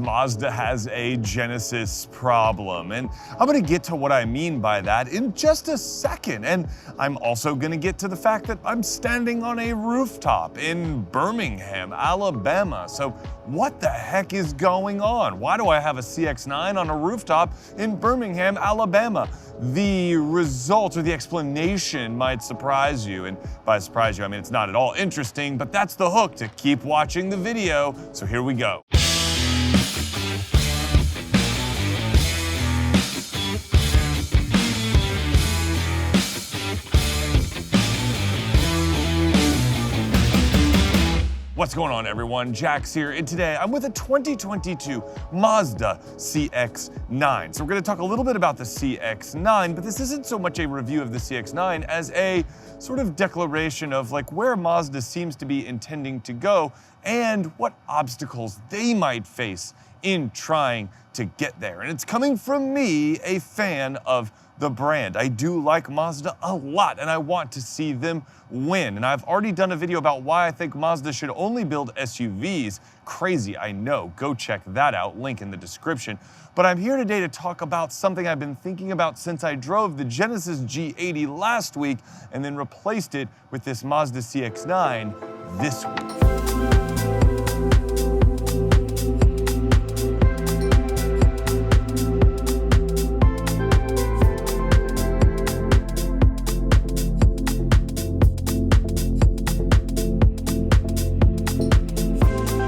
Mazda has a Genesis problem, and I'm gonna get to what I mean by that in just a second. And I'm also gonna get to the fact that I'm standing on a rooftop in Birmingham, Alabama. So what the heck is going on? Why do I have a CX-9 on a rooftop in Birmingham, Alabama? The result or the explanation might surprise you, and by surprise you, I mean it's not at all interesting, but that's the hook to keep watching the video, so here we go. What's going on, everyone? Jax here, and today I'm with a 2022 Mazda CX-9. So we're going to talk a little bit about the CX-9, but this isn't so much a review of the CX-9 as a sort of declaration of like where Mazda seems to be intending to go and what obstacles they might face in trying to get there. And it's coming from me, a fan of the brand. I do like Mazda a lot, and I want to see them win. And I've already done a video about why I think Mazda should only build SUVs. Crazy, I know. Go check that out, link in the description. But I'm here today to talk about something I've been thinking about since I drove the Genesis G80 last week and then replaced it with this Mazda CX-9 this week.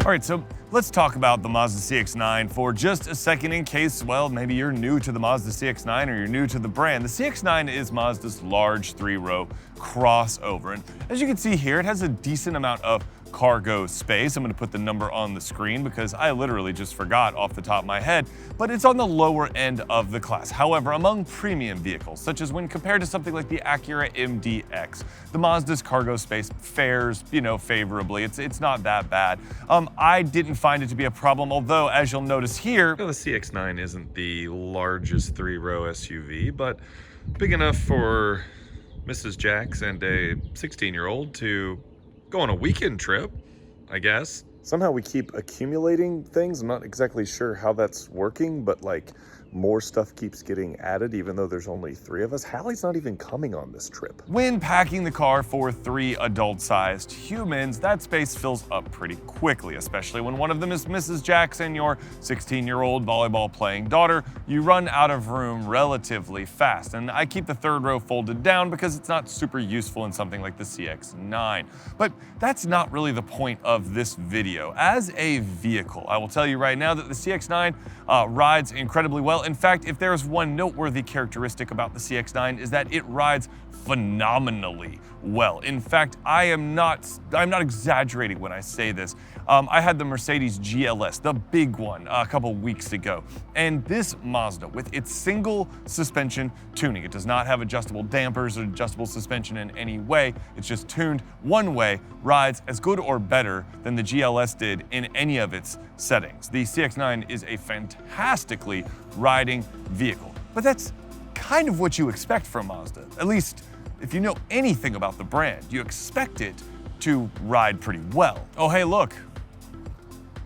All right, so let's talk about the Mazda CX-9 for just a second in case, well, maybe you're new to the Mazda CX-9 or you're new to the brand. The CX-9 is Mazda's large three-row crossover. And as you can see here, it has a decent amount of cargo space. I'm gonna put the number on the screen because I literally just forgot off the top of my head, but it's on the lower end of the class. However, among premium vehicles, such as when compared to something like the Acura MDX, the Mazda's cargo space fares, favorably. It's not that bad. I didn't find it to be a problem, although as you'll notice here, the CX-9 isn't the largest three-row SUV, but big enough for Mrs. Jax and a 16-year-old to go on a weekend trip, I guess. Somehow we keep accumulating things. I'm not exactly sure how that's working, but like more stuff keeps getting added even though there's only 3 of us. Hallie's not even coming on this trip. When packing the car for 3 adult-sized humans, that space fills up pretty quickly, especially when one of them is Mrs. Jax and your 16-year-old volleyball-playing daughter. You run out of room relatively fast, and I keep the third row folded down because it's not super useful in something like the CX-9. But that's not really the point of this video. As a vehicle, I will tell you right now that the CX-9 rides incredibly well. In fact, if there's one noteworthy characteristic about the CX-9 is that it rides phenomenally well. In fact, I'm not exaggerating when I say this. I had the Mercedes GLS, the big one, a couple weeks ago. And this Mazda, with its single suspension tuning, it does not have adjustable dampers or adjustable suspension in any way. It's just tuned one way, rides as good or better than the GLS did in any of its settings. The CX-9 is a fantastically riding vehicle, but that's kind of what you expect from Mazda. At least if you know anything about the brand, you expect it to ride pretty well. Oh, hey, look.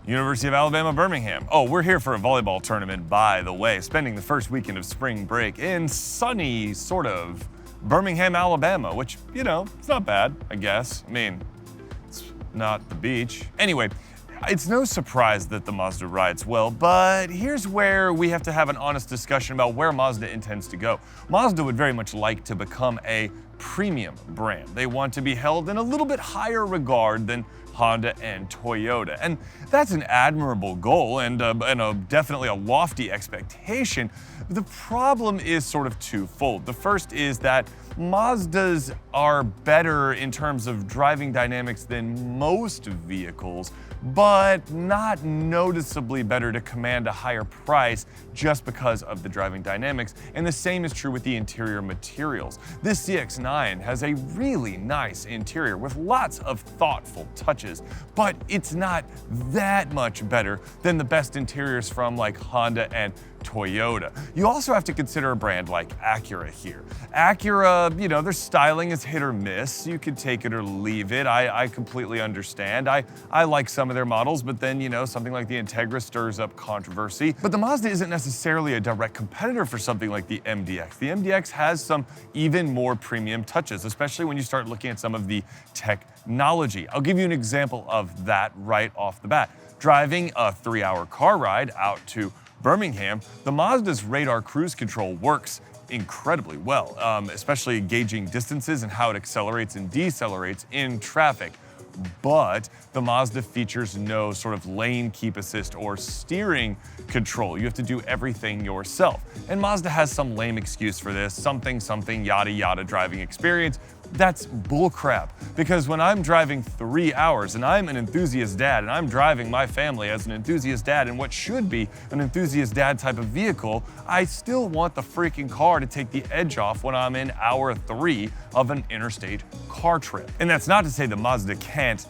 University of Alabama, Birmingham. Oh, we're here for a volleyball tournament, by the way, spending the first weekend of spring break in sunny, sort of, Birmingham, Alabama, which, it's not bad, I guess. I mean, it's not the beach. Anyway, it's no surprise that the Mazda rides well, but here's where we have to have an honest discussion about where Mazda intends to go. Mazda would very much like to become a premium brand. They want to be held in a little bit higher regard than Honda and Toyota. And that's an admirable goal and definitely a lofty expectation. The problem is sort of twofold. The first is that Mazdas are better in terms of driving dynamics than most vehicles, but not noticeably better to command a higher price just because of the driving dynamics. And the same is true with the interior materials. This CX-9 has a really nice interior with lots of thoughtful touches, but it's not that much better than the best interiors from like Honda and Toyota. You also have to consider a brand like Acura here. Acura, you know, their styling is hit or miss. You could take it or leave it. I completely understand. I like some of their models, but then, you know, something like the Integra stirs up controversy. But the Mazda isn't necessarily a direct competitor for something like the MDX. The MDX has some even more premium touches, especially when you start looking at some of the technology. I'll give you an example of that right off the bat. Driving a 3-hour car ride out to Birmingham, the Mazda's radar cruise control works incredibly well, especially gauging distances and how it accelerates and decelerates in traffic. But the Mazda features no sort of lane keep assist or steering control. You have to do everything yourself. And Mazda has some lame excuse for this, something, yada, yada driving experience. That's bullcrap, because when I'm driving 3 hours and I'm an enthusiast dad and I'm driving my family as an enthusiast dad in what should be an enthusiast dad type of vehicle, I still want the freaking car to take the edge off when I'm in hour 3 of an interstate car trip. And that's not to say the Mazda can't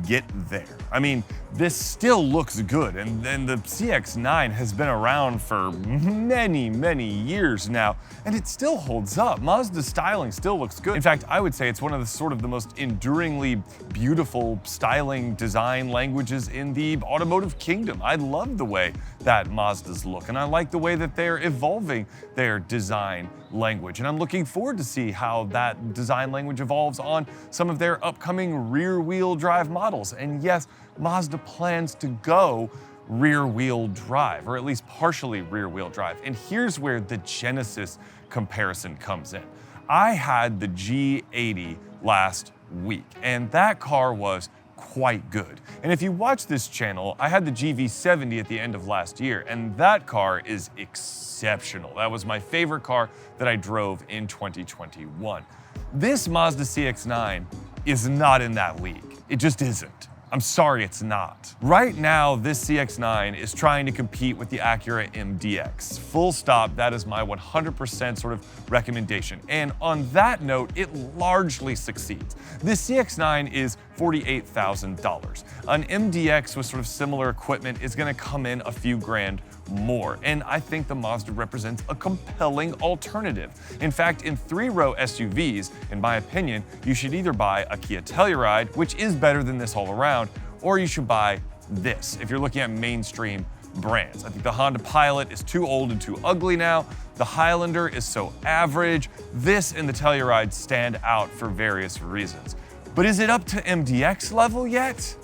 get there. I mean, this still looks good, and the CX-9 has been around for many, many years now, and it still holds up. Mazda's styling still looks good. In fact, I would say it's one of the most enduringly beautiful styling design languages in the automotive kingdom. I love the way that Mazdas look, and I like the way that they're evolving their design language. And I'm looking forward to see how that design language evolves on some of their upcoming rear-wheel drive models. And yes, Mazda plans to go rear-wheel drive, or at least partially rear-wheel drive. And here's where the Genesis comparison comes in. I had the G80 last week, and that car was quite good. And if you watch this channel, I had the GV70 at the end of last year, and that car is exceptional. That was my favorite car that I drove in 2021. This Mazda CX-9 is not in that league. It just isn't. I'm sorry, it's not. Right now, this CX-9 is trying to compete with the Acura MDX. Full stop, that is my 100% sort of recommendation. And on that note, it largely succeeds. This CX-9 is $48,000. An MDX with sort of similar equipment is gonna come in a few grand more, and I think the Mazda represents a compelling alternative. In fact, in 3-row SUVs, in my opinion, you should either buy a Kia Telluride, which is better than this all around, or you should buy this if you're looking at mainstream brands. I think the Honda Pilot is too old and too ugly now. The Highlander is so average. This and the Telluride stand out for various reasons. But is it up to MDX level yet?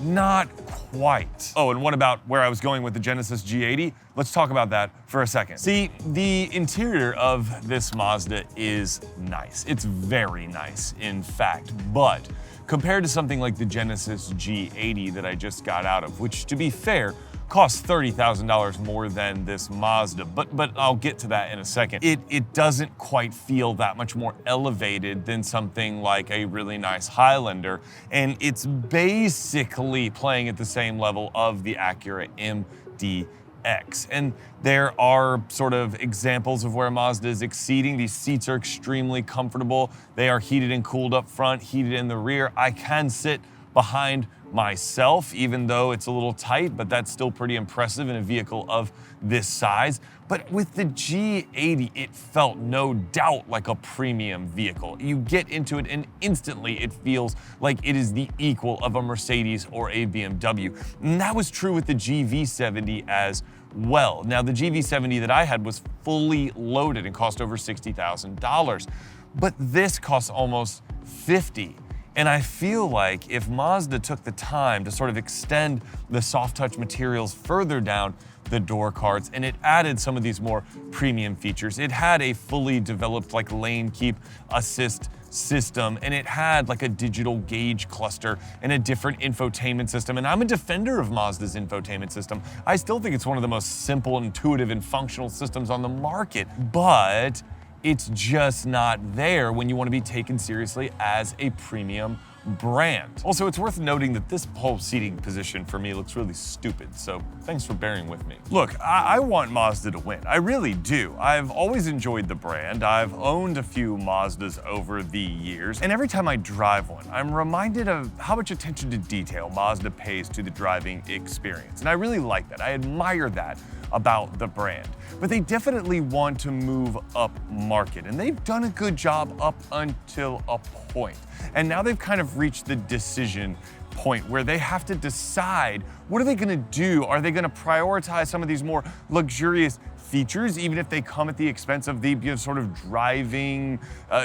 Not quite. Oh, and what about where I was going with the Genesis G80? Let's talk about that for a second. See, the interior of this Mazda is nice. It's very nice, in fact, but compared to something like the Genesis G80 that I just got out of, which, to be fair, costs $30,000 more than this Mazda, but I'll get to that in a second. It doesn't quite feel that much more elevated than something like a really nice Highlander, and it's basically playing at the same level of the Acura MDX. And there are sort of examples of where Mazda is exceeding. These seats are extremely comfortable. They are heated and cooled up front, heated in the rear. I can sit behind myself, even though it's a little tight, but that's still pretty impressive in a vehicle of this size. But with the G80, it felt no doubt like a premium vehicle. You get into it and instantly it feels like it is the equal of a Mercedes or a BMW. And that was true with the GV70 as well. Now, the GV70 that I had was fully loaded and cost over $60,000, but this costs almost $50,000. And I feel like if Mazda took the time to sort of extend the soft touch materials further down the door cards and it added some of these more premium features, it had a fully developed like lane keep assist system, and it had like a digital gauge cluster and a different infotainment system. And I'm a defender of Mazda's infotainment system. I still think it's one of the most simple, intuitive, and functional systems on the market, but it's just not there when you want to be taken seriously as a premium brand. Also, it's worth noting that this whole seating position for me looks really stupid, so thanks for bearing with me. Look, I want Mazda to win. I really do. I've always enjoyed the brand. I've owned a few Mazdas over the years, and every time I drive one, I'm reminded of how much attention to detail Mazda pays to the driving experience. And I really like that. I admire that about the brand. But they definitely want to move up market, and they've done a good job up until a point. And now they've kind of reached the decision point where they have to decide, what are they gonna do? Are they gonna prioritize some of these more luxurious features, even if they come at the expense of the sort of driving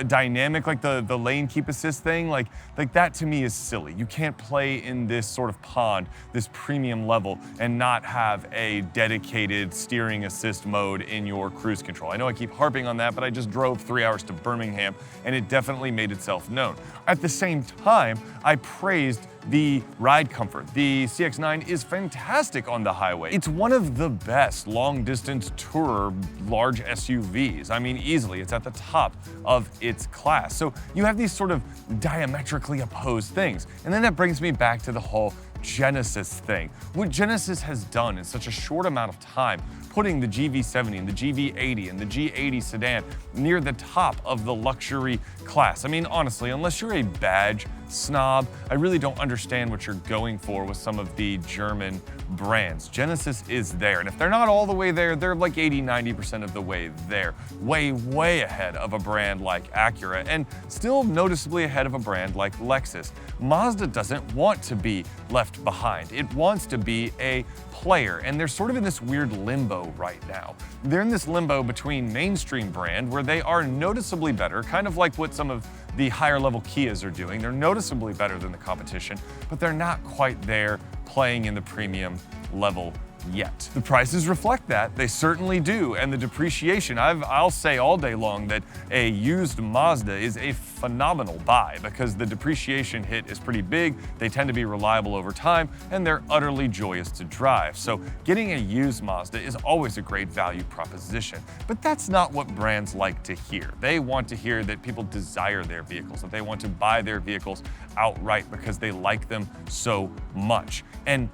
dynamic, like the lane keep assist thing? Like that to me is silly. You can't play in this sort of pond, this premium level, and not have a dedicated steering assist mode in your cruise control. I know I keep harping on that, but I just drove 3 hours to Birmingham, and it definitely made itself known. At the same time, I praised the ride comfort. The CX-9 is fantastic on the highway. It's one of the best long-distance tourer large SUVs. I mean, easily, it's at the top of its class. So you have these sort of diametrically opposed things. And then that brings me back to the whole Genesis thing. What Genesis has done in such a short amount of time, putting the GV70 and the GV80 and the G80 sedan near the top of the luxury class. I mean, honestly, unless you're a badge snob, I really don't understand what you're going for with some of the German brands. Genesis is there, and if they're not all the way there, they're like 80–90% of the way there. Way ahead of a brand like Acura, and still noticeably ahead of a brand like Lexus. Mazda doesn't want to be left behind. It wants to be a player, and they're sort of in this weird limbo right now. They're in this limbo between mainstream brand, where they are noticeably better, kind of like what some of the higher level Kias are doing. They're noticeably better than the competition, but they're not quite there playing in the premium level yet. The prices reflect that, they certainly do, and the depreciation. I'll say all day long that a used Mazda is a phenomenal buy because the depreciation hit is pretty big, they tend to be reliable over time, and they're utterly joyous to drive. So getting a used Mazda is always a great value proposition. But that's not what brands like to hear. They want to hear that people desire their vehicles, that they want to buy their vehicles outright because they like them so much. And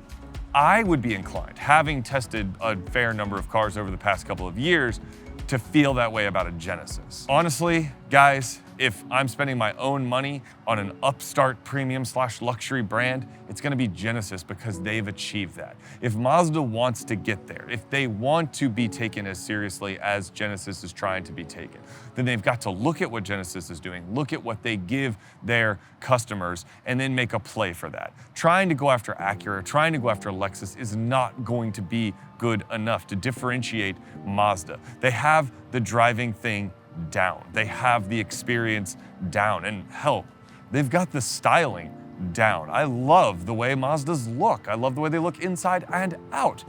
I would be inclined, having tested a fair number of cars over the past couple of years, to feel that way about a Genesis. Honestly, guys, if I'm spending my own money on an upstart premium/luxury brand, it's gonna be Genesis because they've achieved that. If Mazda wants to get there, if they want to be taken as seriously as Genesis is trying to be taken, then they've got to look at what Genesis is doing, look at what they give their customers, and then make a play for that. Trying to go after Acura, trying to go after Lexus is not going to be good enough to differentiate Mazda. They have the driving thing down. They have the experience down, and hell, they've got the styling down. I love the way Mazdas look. I love the way they look inside and out.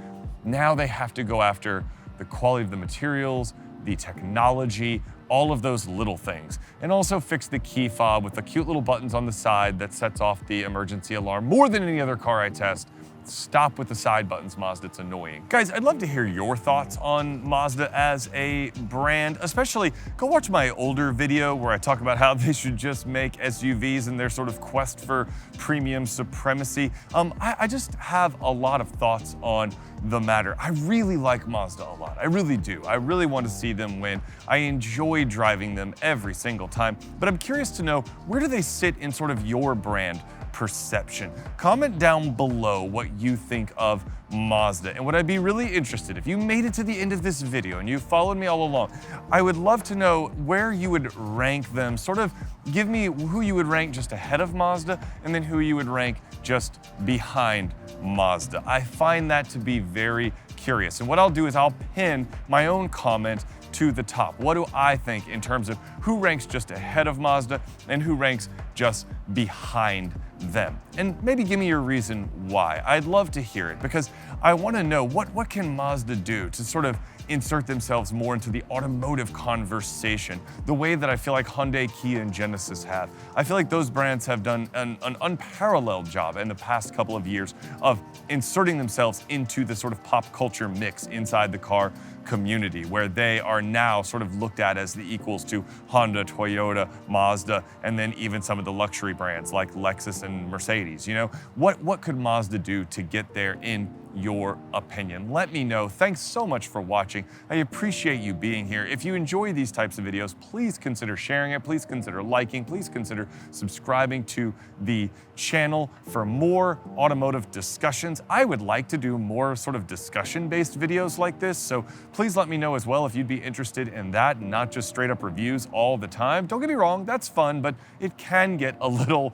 Now they have to go after the quality of the materials, the technology, all of those little things, and also fix the key fob with the cute little buttons on the side that sets off the emergency alarm more than any other car I test. Stop with the side buttons, Mazda, it's annoying. Guys, I'd love to hear your thoughts on Mazda as a brand, especially go watch my older video where I talk about how they should just make SUVs in their sort of quest for premium supremacy. I just have a lot of thoughts on the matter. I really like Mazda a lot, I really do. I really want to see them win. I enjoy driving them every single time, but I'm curious to know, where do they sit in sort of your brand perception? Comment down below what you think of Mazda. And would I be really interested, if you made it to the end of this video and you followed me all along, I would love to know where you would rank them. Sort of give me who you would rank just ahead of Mazda and then who you would rank just behind Mazda. I find that to be very curious. And what I'll do is I'll pin my own comment to the top. What do I think in terms of who ranks just ahead of Mazda and who ranks just behind them? And maybe give me your reason why. I'd love to hear it because I want to know what can Mazda do to sort of insert themselves more into the automotive conversation, the way that I feel like Hyundai, Kia, and Genesis have. I feel like those brands have done an unparalleled job in the past couple of years of inserting themselves into the sort of pop culture mix inside the car community, where they are now sort of looked at as the equals to Honda, Toyota, Mazda, and then even some of the luxury brands like Lexus and Mercedes. You know, what could Mazda do to get there in your opinion. Let me know. Thanks so much for watching. I appreciate you being here. If you enjoy these types of videos, please consider sharing it. Please consider liking. Please consider subscribing to the channel for more automotive discussions. I would like to do more sort of discussion-based videos like this, so please let me know as well if you'd be interested in that, and not just straight up reviews all the time. Don't get me wrong, that's fun, but it can get a little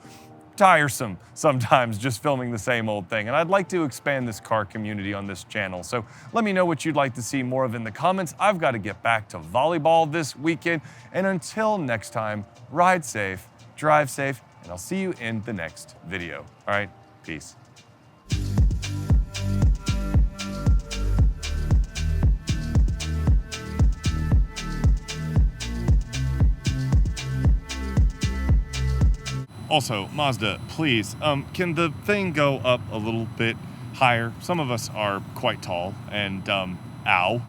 tiresome sometimes just filming the same old thing, and I'd like to expand this car community on this channel. So let me know what you'd like to see more of in the comments. I've got to get back to volleyball this weekend, and until next time, ride safe, drive safe, and I'll see you in the next video. All right, peace. Also, Mazda, please, can the thing go up a little bit higher? Some of us are quite tall, and ow.